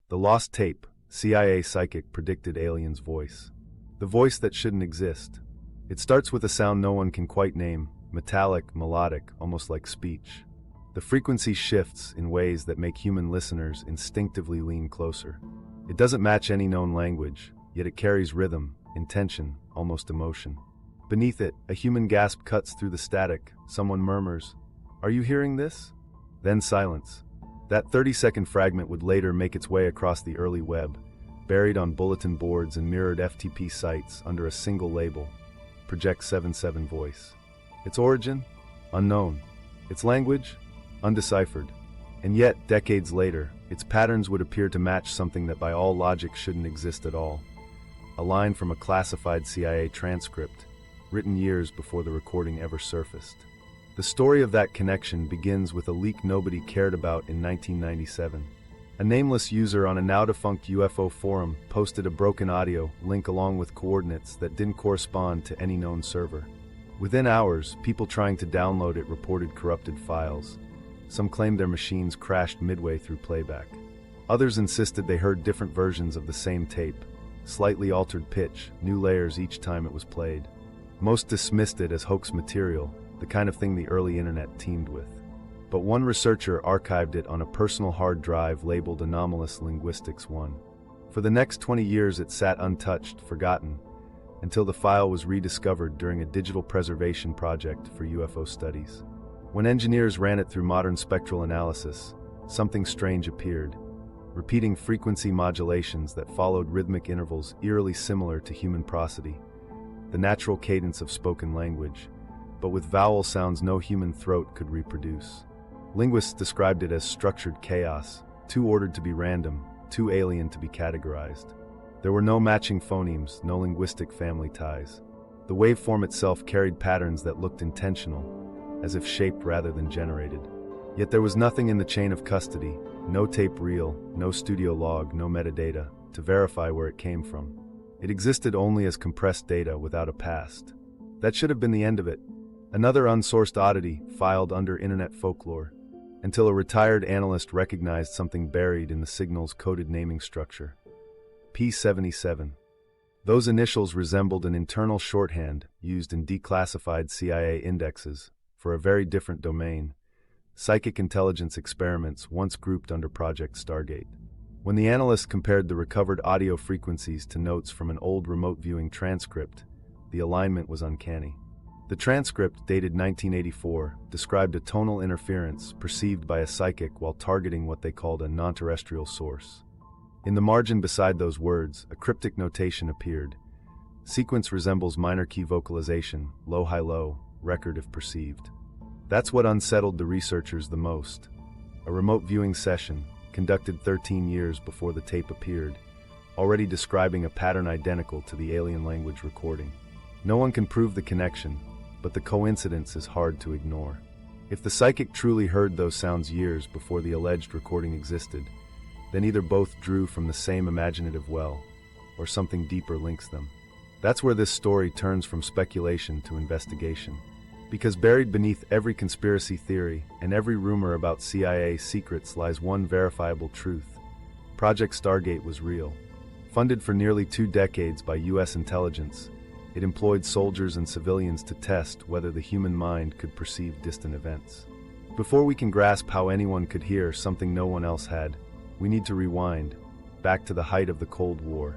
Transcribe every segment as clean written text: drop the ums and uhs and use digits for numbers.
The lost tape, CIA psychic predicted alien's voice. The voice that shouldn't exist. It starts with a sound no one can quite name, metallic, melodic, almost like speech. The frequency shifts in ways that make human listeners instinctively lean closer. It doesn't match any known language, yet it carries rhythm, intention, almost emotion. Beneath it, a human gasp cuts through the static. Someone murmurs, "Are you hearing this?" Then silence. That 30-second fragment would later make its way across the early web, buried on bulletin boards and mirrored FTP sites under a single label, Project 77 Voice. Its origin? Unknown. Its language? Undeciphered. And yet, decades later, its patterns would appear to match something that by all logic shouldn't exist at all. A line from a classified CIA transcript, written years before the recording ever surfaced. The story of that connection begins with a leak nobody cared about in 1997. A nameless user on a now-defunct UFO forum posted a broken audio link along with coordinates that didn't correspond to any known server. Within hours, people trying to download it reported corrupted files. Some claimed their machines crashed midway through playback. Others insisted they heard different versions of the same tape, slightly altered pitch, new layers each time it was played. Most dismissed it as hoax material, the kind of thing the early internet teemed with. But one researcher archived it on a personal hard drive labeled Anomalous Linguistics 1. For the next 20 years it sat untouched, forgotten, until the file was rediscovered during a digital preservation project for UFO studies. When engineers ran it through modern spectral analysis, something strange appeared, repeating frequency modulations that followed rhythmic intervals eerily similar to human prosody, the natural cadence of spoken language, but with vowel sounds no human throat could reproduce. Linguists described it as structured chaos, too ordered to be random, too alien to be categorized. There were no matching phonemes, no linguistic family ties. The waveform itself carried patterns that looked intentional, as if shaped rather than generated. Yet there was nothing in the chain of custody, no tape reel, no studio log, no metadata, to verify where it came from. It existed only as compressed data without a past. That should have been the end of it. Another unsourced oddity filed under internet folklore, until a retired analyst recognized something buried in the signal's coded naming structure. P77. Those initials resembled an internal shorthand used in declassified CIA indexes for a very different domain, psychic intelligence experiments once grouped under Project Stargate. When the analyst compared the recovered audio frequencies to notes from an old remote viewing transcript, the alignment was uncanny. The transcript, dated 1984, described a tonal interference perceived by a psychic while targeting what they called a non-terrestrial source. In the margin beside those words, a cryptic notation appeared. Sequence resembles minor key vocalization, low-high-low, record if perceived. That's what unsettled the researchers the most. A remote viewing session, conducted 13 years before the tape appeared, already describing a pattern identical to the alien language recording. No one can prove the connection, but the coincidence is hard to ignore. If the psychic truly heard those sounds years before the alleged recording existed, then either both drew from the same imaginative well, or something deeper links them. That's where this story turns from speculation to investigation. Because buried beneath every conspiracy theory and every rumor about CIA secrets lies one verifiable truth. Project Stargate was real. Funded for nearly 2 decades by U.S. intelligence, it employed soldiers and civilians to test whether the human mind could perceive distant events. Before we can grasp how anyone could hear something no one else had, we need to rewind, back to the height of the Cold War,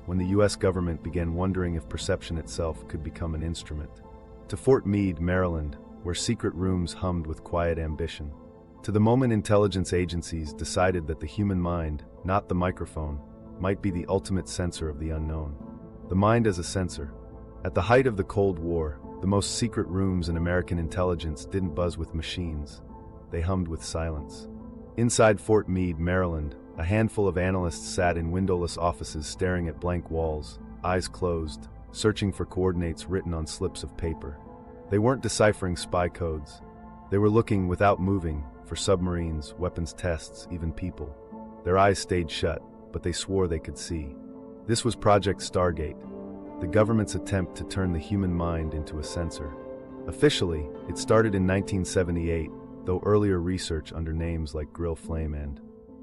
when the U.S. government began wondering if perception itself could become an instrument. To Fort Meade, Maryland, where secret rooms hummed with quiet ambition. To the moment intelligence agencies decided that the human mind, not the microphone, might be the ultimate sensor of the unknown. The mind as a sensor. At the height of the Cold War, the most secret rooms in American intelligence didn't buzz with machines. They hummed with silence. Inside Fort Meade, Maryland, a handful of analysts sat in windowless offices staring at blank walls, eyes closed, searching for coordinates written on slips of paper. They weren't deciphering spy codes. They were looking, without moving, for submarines, weapons tests, even people. Their eyes stayed shut, but they swore they could see. This was Project Stargate, the government's attempt to turn the human mind into a sensor. Officially, it started in 1978, though earlier research under names like Grill Flame and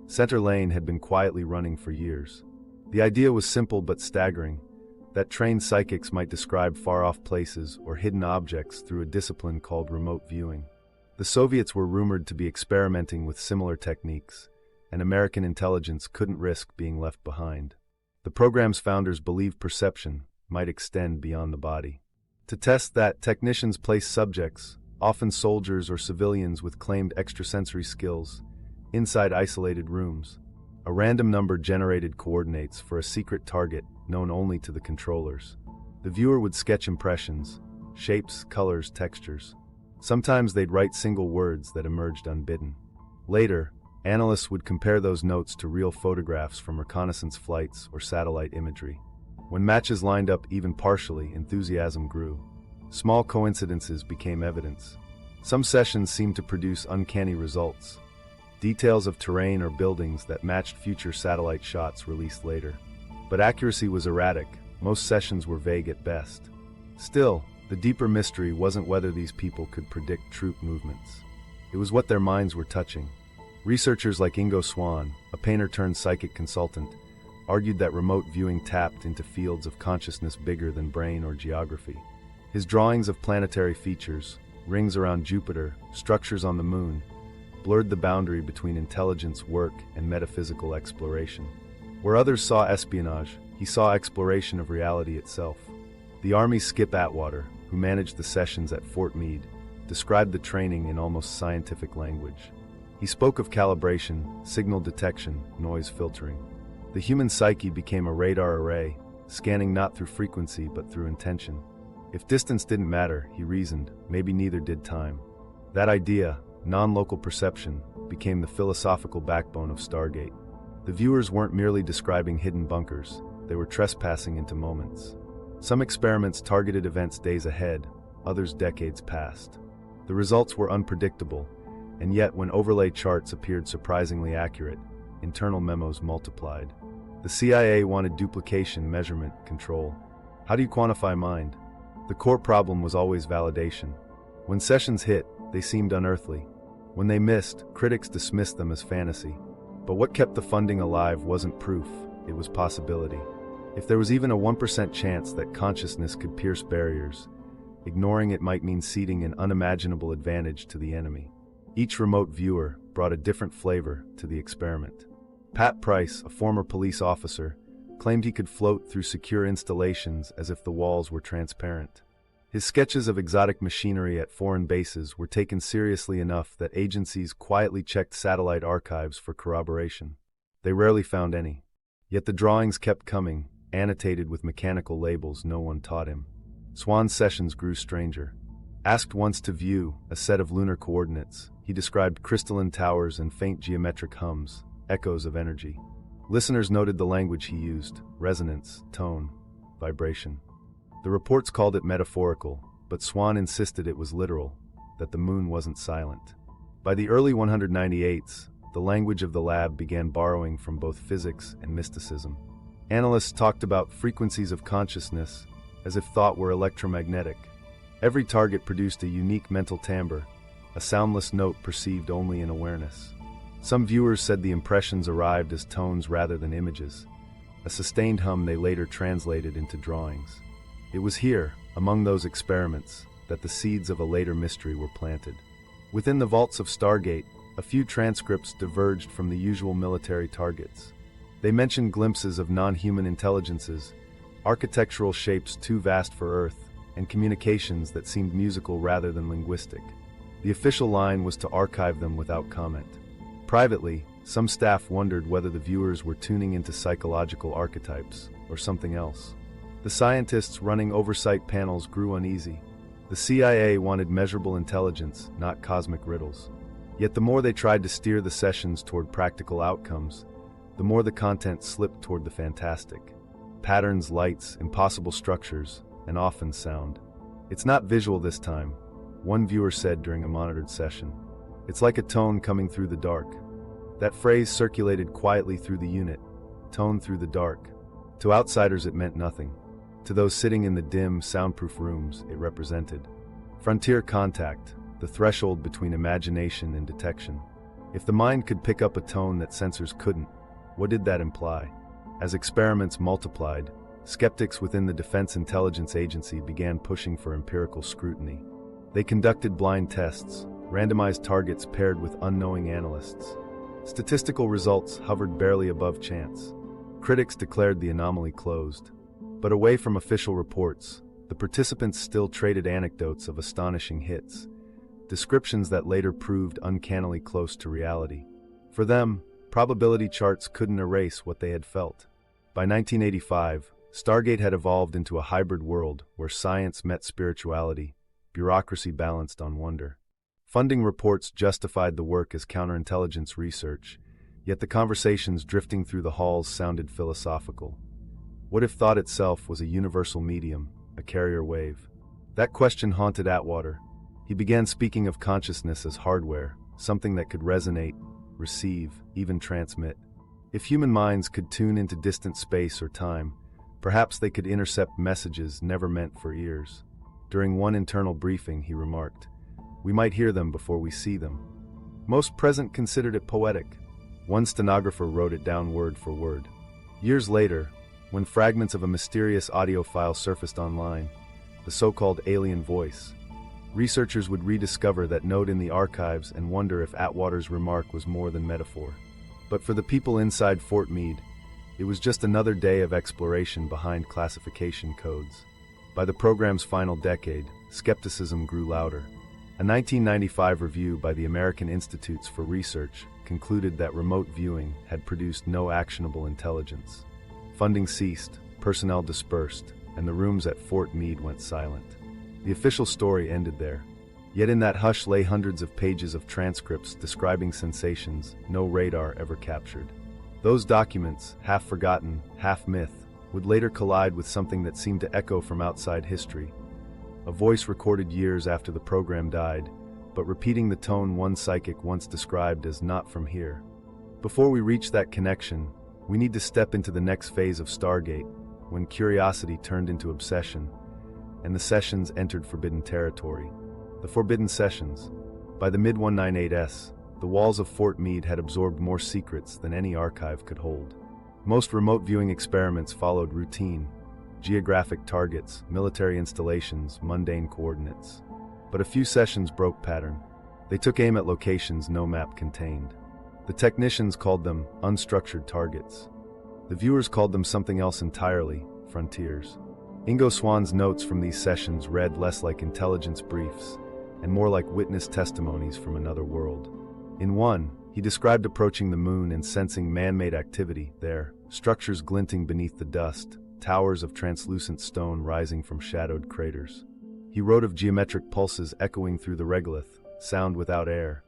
Center Lane had been quietly running for years. The idea was simple but staggering, that trained psychics might describe far-off places or hidden objects through a discipline called remote viewing. The Soviets were rumored to be experimenting with similar techniques, and American intelligence couldn't risk being left behind. The program's founders believed perception might extend beyond the body. To test that, technicians placed subjects, often soldiers or civilians with claimed extrasensory skills, inside isolated rooms. A random number generated coordinates for a secret target known only to the controllers. The viewer would sketch impressions, shapes, colors, textures. Sometimes they'd write single words that emerged unbidden. Later, analysts would compare those notes to real photographs from reconnaissance flights or satellite imagery. When matches lined up even partially, enthusiasm grew. Small coincidences became evidence. Some sessions seemed to produce uncanny results. Details of terrain or buildings that matched future satellite shots released later. But accuracy was erratic. Most sessions were vague at best. Still, the deeper mystery wasn't whether these people could predict troop movements. It was what their minds were touching. Researchers like Ingo Swann, a painter-turned-psychic consultant, argued that remote viewing tapped into fields of consciousness bigger than brain or geography. His drawings of planetary features, rings around Jupiter, structures on the moon, blurred the boundary between intelligence work and metaphysical exploration. Where others saw espionage, he saw exploration of reality itself. The Army's Skip Atwater, who managed the sessions at Fort Meade, described the training in almost scientific language. He spoke of calibration, signal detection, noise filtering. The human psyche became a radar array, scanning not through frequency but through intention. If distance didn't matter, he reasoned, maybe neither did time. That idea, non-local perception, became the philosophical backbone of Stargate. The viewers weren't merely describing hidden bunkers, they were trespassing into moments. Some experiments targeted events days ahead, others decades past. The results were unpredictable, and yet when overlay charts appeared surprisingly accurate, internal memos multiplied. The CIA wanted duplication, measurement, control. How do you quantify mind? The core problem was always validation. When sessions hit, they seemed unearthly. When they missed, critics dismissed them as fantasy. But what kept the funding alive wasn't proof, it was possibility. If there was even a 1% chance that consciousness could pierce barriers, ignoring it might mean ceding an unimaginable advantage to the enemy. Each remote viewer brought a different flavor to the experiment. Pat Price, a former police officer, claimed he could float through secure installations as if the walls were transparent. His sketches of exotic machinery at foreign bases were taken seriously enough that agencies quietly checked satellite archives for corroboration. They rarely found any. Yet the drawings kept coming, annotated with mechanical labels no one taught him. Swann's sessions grew stranger. Asked once to view a set of lunar coordinates, he described crystalline towers and faint geometric hums, echoes of energy. Listeners noted the language he used: resonance, tone, vibration. The reports called it metaphorical, but Swann insisted it was literal, that the moon wasn't silent. By the early 198s, the language of the lab began borrowing from both physics and mysticism. Analysts talked about frequencies of consciousness as if thought were electromagnetic. Every target produced a unique mental timbre, a soundless note perceived only in awareness. Some viewers said the impressions arrived as tones rather than images, a sustained hum they later translated into drawings. It was here, among those experiments, that the seeds of a later mystery were planted. Within the vaults of Stargate, a few transcripts diverged from the usual military targets. They mentioned glimpses of non-human intelligences, architectural shapes too vast for Earth, and communications that seemed musical rather than linguistic. The official line was to archive them without comment. Privately, some staff wondered whether the viewers were tuning into psychological archetypes or something else. The scientists running oversight panels grew uneasy. The CIA wanted measurable intelligence, not cosmic riddles. Yet the more they tried to steer the sessions toward practical outcomes, the more the content slipped toward the fantastic. Patterns, lights, impossible structures, and often sound. "It's not visual this time," one viewer said during a monitored session. "It's like a tone coming through the dark." That phrase circulated quietly through the unit, tone through the dark. To outsiders it meant nothing. To those sitting in the dim, soundproof rooms, it represented frontier contact, the threshold between imagination and detection. If the mind could pick up a tone that sensors couldn't, what did that imply? As experiments multiplied, skeptics within the Defense Intelligence Agency began pushing for empirical scrutiny. They conducted blind tests, randomized targets paired with unknowing analysts. Statistical results hovered barely above chance. Critics declared the anomaly closed. But away from official reports, the participants still traded anecdotes of astonishing hits, descriptions that later proved uncannily close to reality. For them, probability charts couldn't erase what they had felt. By 1985, Stargate had evolved into a hybrid world where science met spirituality, bureaucracy balanced on wonder. Funding reports justified the work as counterintelligence research, yet the conversations drifting through the halls sounded philosophical. What if thought itself was a universal medium, a carrier wave? That question haunted Atwater. He began speaking of consciousness as hardware, something that could resonate, receive, even transmit. If human minds could tune into distant space or time, perhaps they could intercept messages never meant for ears. During one internal briefing, he remarked, "We might hear them before we see them." Most present considered it poetic. One stenographer wrote it down word for word. Years later, when fragments of a mysterious audio file surfaced online, the so-called alien voice, researchers would rediscover that note in the archives and wonder if Atwater's remark was more than metaphor. But for the people inside Fort Meade, it was just another day of exploration behind classification codes. By the program's final decade, skepticism grew louder. A 1995 review by the American Institutes for Research concluded that remote viewing had produced no actionable intelligence. Funding ceased, personnel dispersed, and the rooms at Fort Meade went silent. The official story ended there. Yet in that hush lay hundreds of pages of transcripts describing sensations no radar ever captured. Those documents, half forgotten, half myth, would later collide with something that seemed to echo from outside history. A voice recorded years after the program died, but repeating the tone one psychic once described as "not from here." Before we reach that connection, we need to step into the next phase of Stargate, when curiosity turned into obsession, and the sessions entered forbidden territory. The Forbidden Sessions. By the mid-198s, the walls of Fort Meade had absorbed more secrets than any archive could hold. Most remote viewing experiments followed routine: geographic targets, military installations, mundane coordinates. But a few sessions broke pattern. They took aim at locations no map contained. The technicians called them unstructured targets. The viewers called them something else entirely: frontiers. Ingo Swan's notes from these sessions read less like intelligence briefs and more like witness testimonies from another world. In one, he described approaching the moon and sensing man-made activity there, structures glinting beneath the dust, towers of translucent stone rising from shadowed craters. He wrote of geometric pulses echoing through the regolith, sound without air.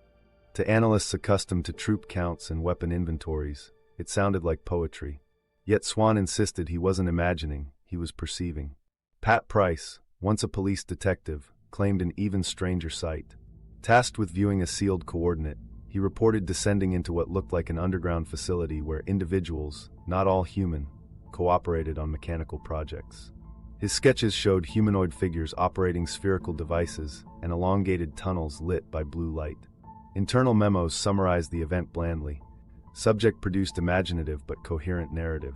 To analysts accustomed to troop counts and weapon inventories, it sounded like poetry. Yet Swan insisted he wasn't imagining, he was perceiving. Pat Price, once a police detective, claimed an even stranger sight. Tasked with viewing a sealed coordinate, he reported descending into what looked like an underground facility where individuals, not all human, cooperated on mechanical projects. His sketches showed humanoid figures operating spherical devices and elongated tunnels lit by blue light. Internal memos summarized the event blandly. Subject produced imaginative but coherent narrative.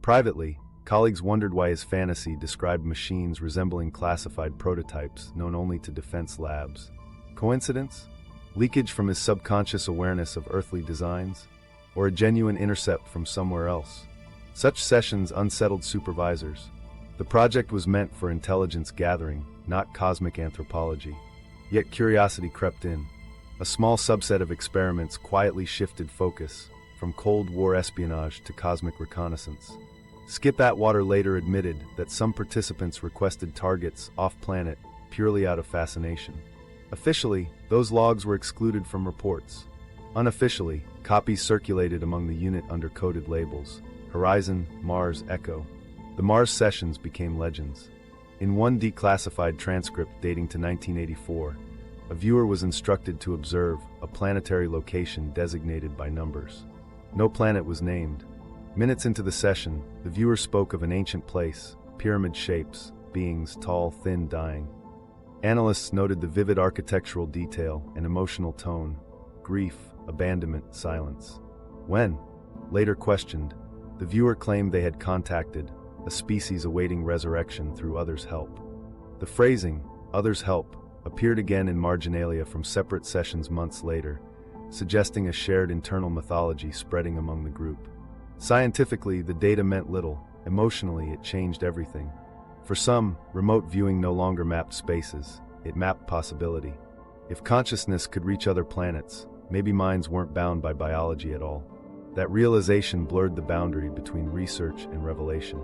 Privately, colleagues wondered why his fantasy described machines resembling classified prototypes known only to defense labs. Coincidence? Leakage from his subconscious awareness of earthly designs? Or a genuine intercept from somewhere else? Such sessions unsettled supervisors. The project was meant for intelligence gathering, not cosmic anthropology. Yet curiosity crept in. A small subset of experiments quietly shifted focus from Cold War espionage to cosmic reconnaissance. Skip Atwater later admitted that some participants requested targets off-planet purely out of fascination. Officially, those logs were excluded from reports. Unofficially, copies circulated among the unit under coded labels: Horizon, Mars, Echo. The Mars sessions became legends. In one declassified transcript dating to 1984, a viewer was instructed to observe a planetary location designated by numbers. No planet was named. Minutes into the session, the viewer spoke of an ancient place, pyramid shapes, beings tall, thin, dying. Analysts noted the vivid architectural detail and emotional tone: grief, abandonment, silence. When, later questioned, the viewer claimed they had contacted a species awaiting resurrection through others' help. The phrasing, others' help, appeared again in marginalia from separate sessions months later, suggesting a shared internal mythology spreading among the group. Scientifically, the data meant little. Emotionally, it changed everything. For some, remote viewing no longer mapped spaces, it mapped possibility. If consciousness could reach other planets, maybe minds weren't bound by biology at all. That realization blurred the boundary between research and revelation.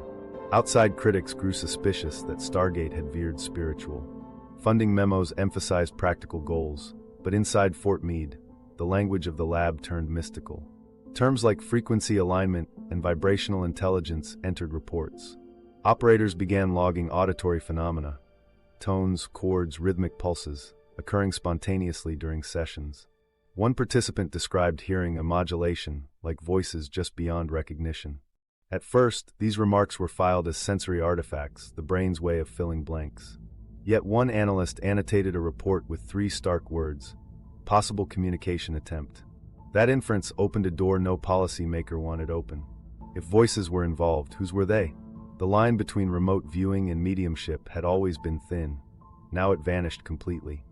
Outside critics grew suspicious that Stargate had veered spiritual. Funding memos emphasized practical goals, but inside Fort Meade, the language of the lab turned mystical. Terms like frequency alignment and vibrational intelligence entered reports. Operators began logging auditory phenomena, tones, chords, rhythmic pulses, occurring spontaneously during sessions. One participant described hearing a modulation, like voices just beyond recognition. At first, these remarks were filed as sensory artifacts, the brain's way of filling blanks. Yet one analyst annotated a report with 3 stark words: possible communication attempt. That inference opened a door no policymaker wanted open. If voices were involved, whose were they? The line between remote viewing and mediumship had always been thin. Now it vanished completely.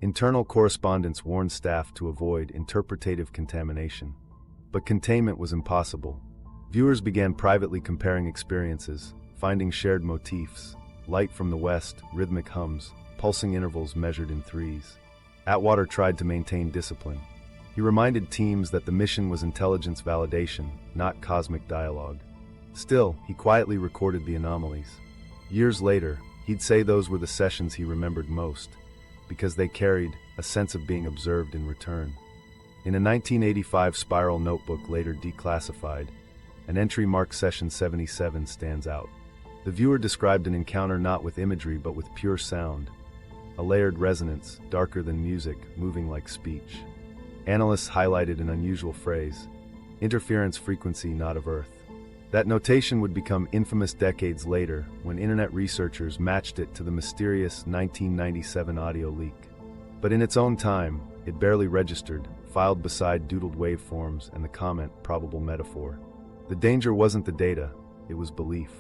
Internal correspondence warned staff to avoid interpretative contamination. But containment was impossible. Viewers began privately comparing experiences, finding shared motifs: light from the west, rhythmic hums, pulsing intervals measured in 3s. Atwater tried to maintain discipline. He reminded teams that the mission was intelligence validation, not cosmic dialogue. Still, he quietly recorded the anomalies. Years later, he'd say those were the sessions he remembered most, because they carried a sense of being observed in return. In a 1985 spiral notebook later declassified, an entry marked Session 77 stands out. The viewer described an encounter not with imagery but with pure sound, a layered resonance, darker than music, moving like speech. Analysts highlighted an unusual phrase: interference frequency not of Earth. That notation would become infamous decades later when internet researchers matched it to the mysterious 1997 audio leak. But in its own time, it barely registered, filed beside doodled waveforms and the comment probable metaphor. The danger wasn't the data, it was belief.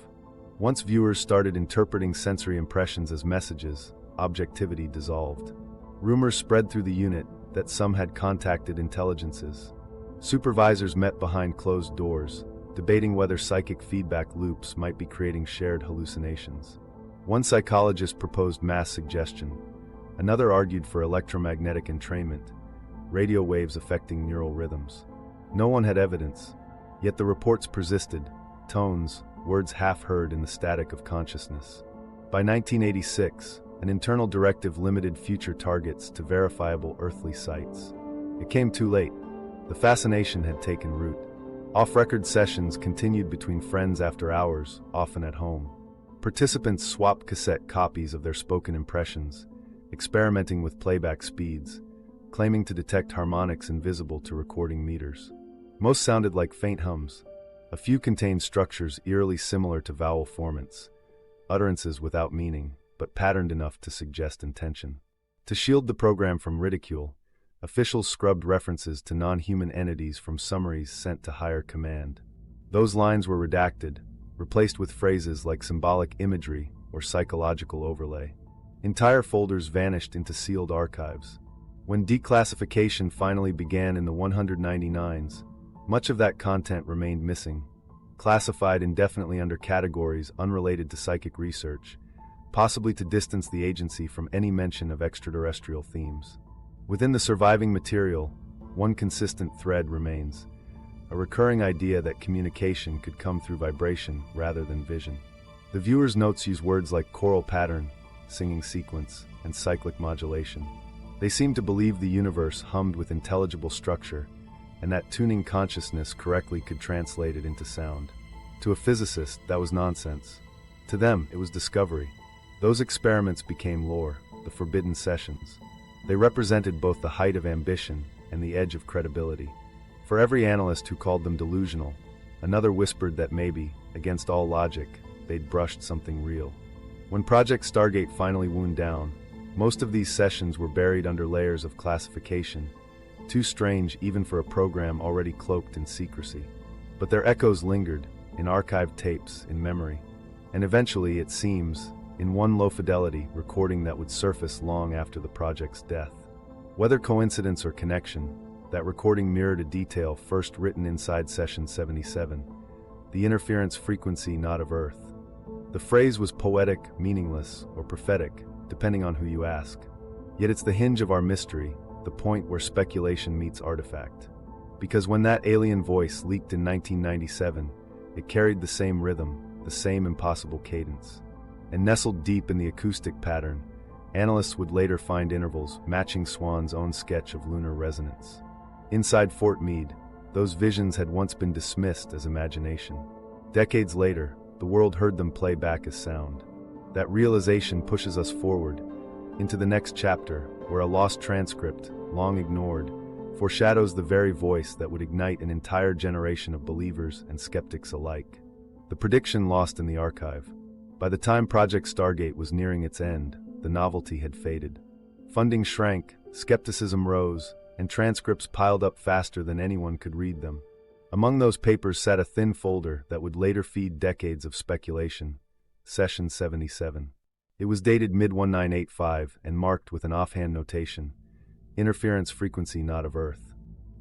Once viewers started interpreting sensory impressions as messages, objectivity dissolved. Rumors spread through the unit that some had contacted intelligences. Supervisors met behind closed doors, debating whether psychic feedback loops might be creating shared hallucinations. One psychologist proposed mass suggestion. Another argued for electromagnetic entrainment, radio waves affecting neural rhythms. No one had evidence, yet the reports persisted, tones, words half heard in the static of consciousness. By 1986, an internal directive limited future targets to verifiable earthly sites. It came too late. The fascination had taken root. Off-record sessions continued between friends after hours, often at home. Participants swapped cassette copies of their spoken impressions, experimenting with playback speeds, claiming to detect harmonics invisible to recording meters. Most sounded like faint hums. A few contained structures eerily similar to vowel formants, utterances without meaning, but patterned enough to suggest intention. To shield the program from ridicule, officials scrubbed references to non-human entities from summaries sent to higher command. Those lines were redacted, replaced with phrases like symbolic imagery or psychological overlay. Entire folders vanished into sealed archives. When declassification finally began in the 199s, much of that content remained missing, classified indefinitely under categories unrelated to psychic research, possibly to distance the agency from any mention of extraterrestrial themes. Within the surviving material, one consistent thread remains: a recurring idea that communication could come through vibration rather than vision. The viewer's notes use words like choral pattern, singing sequence, and cyclic modulation. They seem to believe the universe hummed with intelligible structure, and that tuning consciousness correctly could translate it into sound. To a physicist, that was nonsense. To them, it was discovery. Those experiments became lore, the forbidden sessions. They represented both the height of ambition and the edge of credibility. For every analyst who called them delusional, another whispered that maybe, against all logic, they'd brushed something real. When Project Stargate finally wound down, most of these sessions were buried under layers of classification, too strange even for a program already cloaked in secrecy. But their echoes lingered, in archived tapes, in memory. And eventually, it seems, in one low-fidelity recording that would surface long after the project's death. Whether coincidence or connection, that recording mirrored a detail first written inside Session 77, the interference frequency not of Earth. The phrase was poetic, meaningless, or prophetic, depending on who you ask. Yet it's the hinge of our mystery, the point where speculation meets artifact. Because when that alien voice leaked in 1997, it carried the same rhythm, the same impossible cadence. And nestled deep in the acoustic pattern, analysts would later find intervals matching Swann's own sketch of lunar resonance. Inside Fort Meade, those visions had once been dismissed as imagination. Decades later, the world heard them play back as sound. That realization pushes us forward, into the next chapter, where a lost transcript, long ignored, foreshadows the very voice that would ignite an entire generation of believers and skeptics alike. The prediction lost in the archive. By the time Project Stargate was nearing its end, the novelty had faded. Funding shrank, skepticism rose, and transcripts piled up faster than anyone could read them. Among those papers sat a thin folder that would later feed decades of speculation, Session 77. It was dated mid-1985 and marked with an offhand notation, interference frequency not of Earth.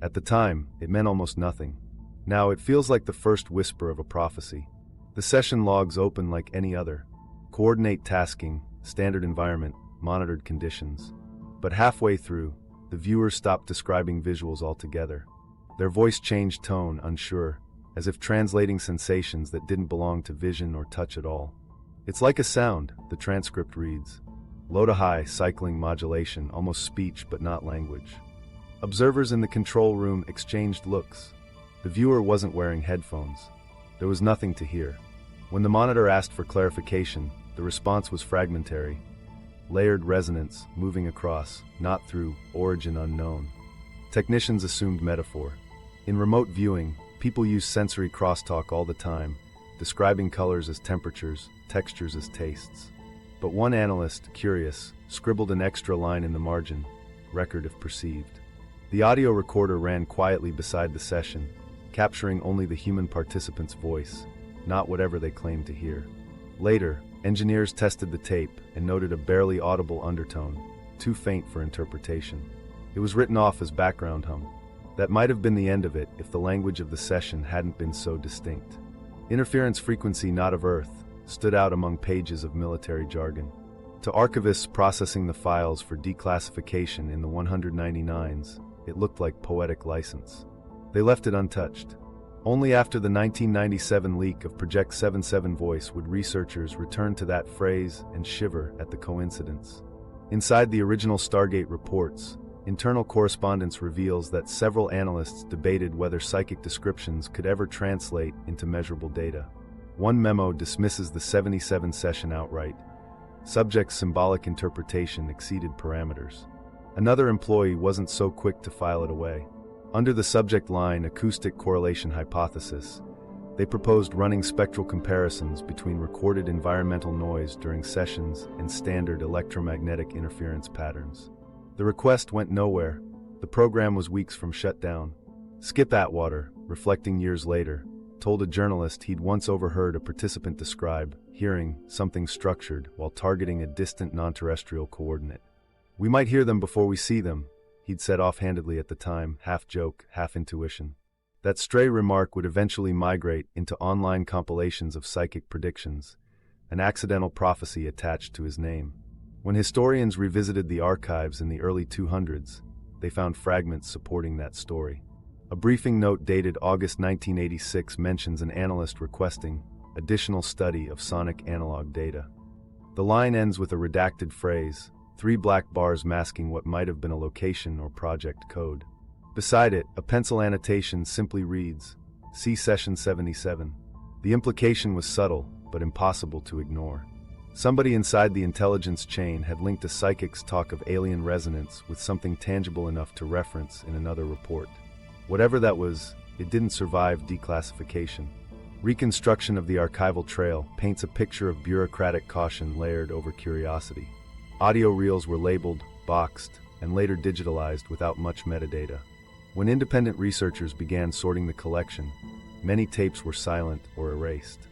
At the time, it meant almost nothing. Now it feels like the first whisper of a prophecy. The session logs open like any other. Coordinate tasking, standard environment, monitored conditions. But halfway through, the viewers stopped describing visuals altogether. Their voice changed tone, unsure, as if translating sensations that didn't belong to vision or touch at all. It's like a sound, the transcript reads. Low to high, cycling modulation, almost speech but not language. Observers in the control room exchanged looks. The viewer wasn't wearing headphones. There was nothing to hear. When the monitor asked for clarification, the response was fragmentary. Layered resonance, moving across, not through, origin unknown. Technicians assumed metaphor. In remote viewing, people use sensory crosstalk all the time, describing colors as temperatures, textures as tastes. But one analyst, curious, scribbled an extra line in the margin, record if perceived. The audio recorder ran quietly beside the session, capturing only the human participant's voice, not whatever they claimed to hear. Later, engineers tested the tape and noted a barely audible undertone, too faint for interpretation. It was written off as background hum. That might have been the end of it if the language of the session hadn't been so distinct. Interference frequency not of Earth stood out among pages of military jargon. To archivists processing the files for declassification in the 199s, it looked like poetic license. They left it untouched. Only after the 1997 leak of Project 77 voice would researchers return to that phrase and shiver at the coincidence. Inside the original Stargate reports, internal correspondence reveals that several analysts debated whether psychic descriptions could ever translate into measurable data. One memo dismisses the 77 session outright. Subject's symbolic interpretation exceeded parameters. Another employee wasn't so quick to file it away. Under the subject line acoustic correlation hypothesis, they proposed running spectral comparisons between recorded environmental noise during sessions and standard electromagnetic interference patterns. The request went nowhere. The program was weeks from shutdown. Skip Atwater, reflecting years later, told a journalist he'd once overheard a participant describe hearing something structured while targeting a distant non-terrestrial coordinate. "We might hear them before we see them," he'd said offhandedly at the time, half joke, half intuition. That stray remark would eventually migrate into online compilations of psychic predictions, an accidental prophecy attached to his name. When historians revisited the archives in the early 200s, they found fragments supporting that story. A briefing note dated August 1986 mentions an analyst requesting additional study of sonic analog data. The line ends with a redacted phrase, 3 black bars masking what might have been a location or project code. Beside it, a pencil annotation simply reads, "See Session 77. The implication was subtle, but impossible to ignore. Somebody inside the intelligence chain had linked a psychic's talk of alien resonance with something tangible enough to reference in another report. Whatever that was, it didn't survive declassification. Reconstruction of the archival trail paints a picture of bureaucratic caution layered over curiosity. Audio reels were labeled, boxed, and later digitalized without much metadata. When independent researchers began sorting the collection, many tapes were silent or erased.